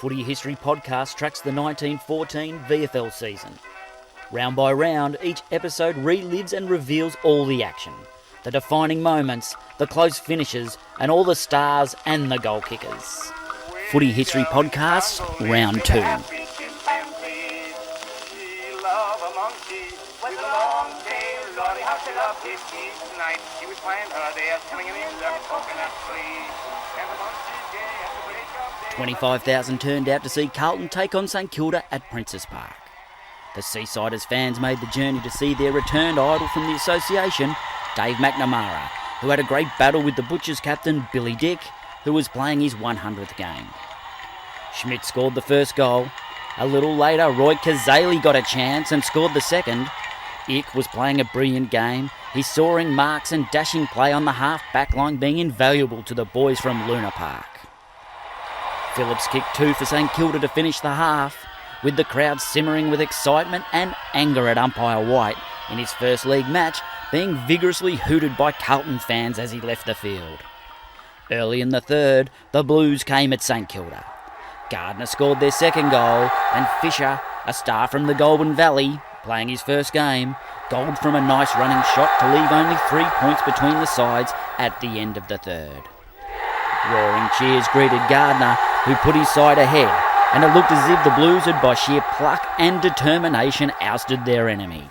Footy History podcast tracks the 1914 VFL season. Round by round, each episode relives and reveals all the action, the defining moments, the close finishes, and all the stars and the goal kickers. Footy History podcast, round 2. He would find her there, coming in the coconut tree. 25,000 turned out to see Carlton take on St Kilda at Princes Park. The Seasiders fans made the journey to see their returned idol from the association, Dave McNamara, who had a great battle with the Butchers captain Billy Dick, who was playing his 100th game. Schmidt scored the first goal. A little later, Roy Kazali got a chance and scored the second. Ick was playing a brilliant game, his soaring marks and dashing play on the half-back line being invaluable to the boys from Luna Park. Phillips kicked 2 for St Kilda to finish the half, with the crowd simmering with excitement and anger at umpire White in his first league match being vigorously hooted by Carlton fans as he left the field. Early in the third, the Blues came at St Kilda. Gardner scored their second goal, and Fisher, a star from the Goulburn Valley, playing his first game, goaled from a nice running shot to leave only 3 points between the sides at the end of the third. Roaring cheers greeted Gardner, who put his side ahead, and it looked as if the Blues had by sheer pluck and determination ousted their enemy.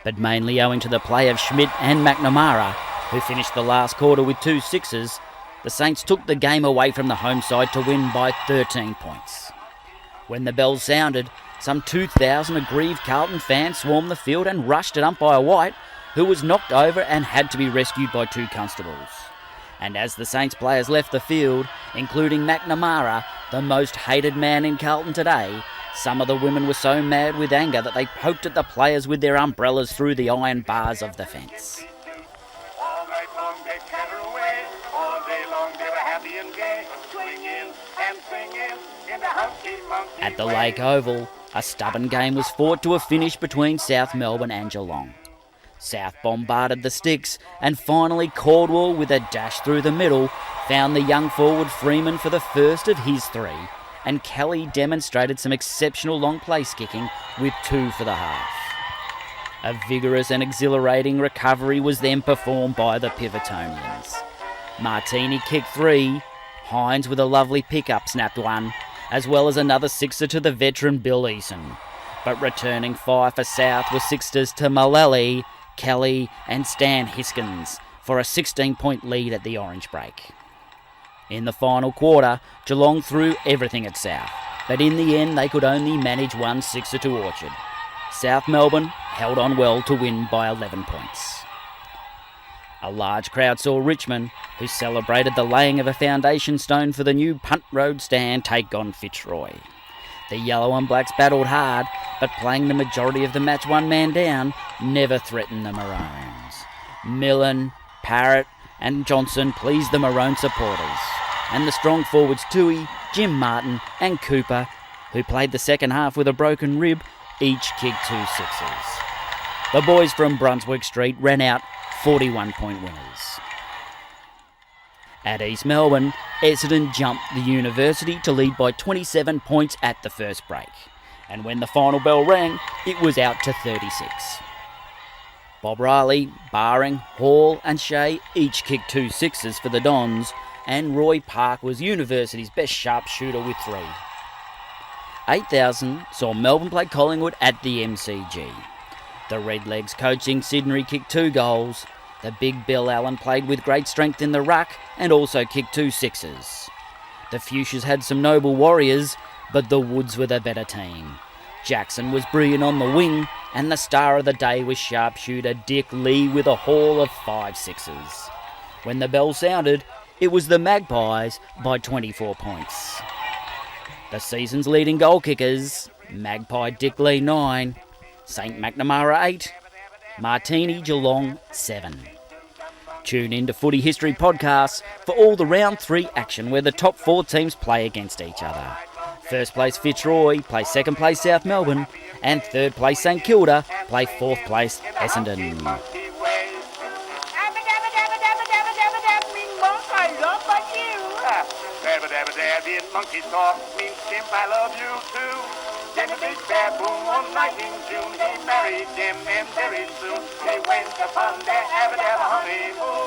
But mainly owing to the play of Schmidt and McNamara, who finished the last quarter with 2 sixes, the Saints took the game away from the home side to win by 13 points. When the bell sounded, some 2,000 aggrieved Carlton fans swarmed the field and rushed at umpire White, who was knocked over and had to be rescued by 2 constables. And as the Saints players left the field, including McNamara, the most hated man in Carlton today, some of the women were so mad with anger that they poked at the players with their umbrellas through the iron bars of the fence. All night long they chatter away, all day long they were happy and gay, swinging and singing in the hunky-monkey At the way. Lake Oval, a stubborn game was fought to a finish between South Melbourne and Geelong. South bombarded the sticks, and finally Caldwell, with a dash through the middle, found the young forward Freeman for the first of his 3, and Kelly demonstrated some exceptional long place kicking with 2 for the half. A vigorous and exhilarating recovery was then performed by the Pivotonians. Martini kicked 3, Hines with a lovely pick-up snapped 1, as well as another sixer to the veteran Bill Eason. But returning 5 for South were sixers to Mullally, Kelly and Stan Hiskins for a 16-point lead at the Orange break. In the final quarter, Geelong threw everything at South, but in the end they could only manage 1 sixer to Orchard. South Melbourne held on well to win by 11 points. A large crowd saw Richmond, who celebrated the laying of a foundation stone for the new Punt Road stand, take on Fitzroy. The Yellow and Blacks battled hard, but playing the majority of the match one man down never threatened the Maroons. Millen, Parrott and Johnson pleased the Maroon supporters, and the strong forwards Toohey, Jim Martin and Cooper, who played the second half with a broken rib, each kicked 2 sixes. The boys from Brunswick Street ran out 41-point winners. At East Melbourne, Essendon jumped the University to lead by 27 points at the first break, and when the final bell rang, it was out to 36. Bob Riley, Baring, Hall and Shea each kicked 2 sixes for the Dons, and Roy Park was University's best sharpshooter with 3. 8,000 saw Melbourne play Collingwood at the MCG. The Redlegs coaching Sydney kicked 2 goals. The big Bill Allen played with great strength in the ruck and also kicked 2 sixes. The Fuchsias had some noble warriors, but the Woods were the better team. Jackson was brilliant on the wing, and the star of the day was sharpshooter Dick Lee with a haul of 5 sixes. When the bell sounded, it was the Magpies by 24 points. The season's leading goal kickers, Magpie Dick Lee 9, St McNamara 8, Martini Geelong 7. Tune in to Footy History podcasts for all the round 3 action where the top 4 teams play against each other. First place Fitzroy play second place South Melbourne, and third place St Kilda play fourth place Essendon. Monkeys talk means chimp, I love you too. Then the big baboon one night in June, he married them and very soon they went upon their ever honeymoon.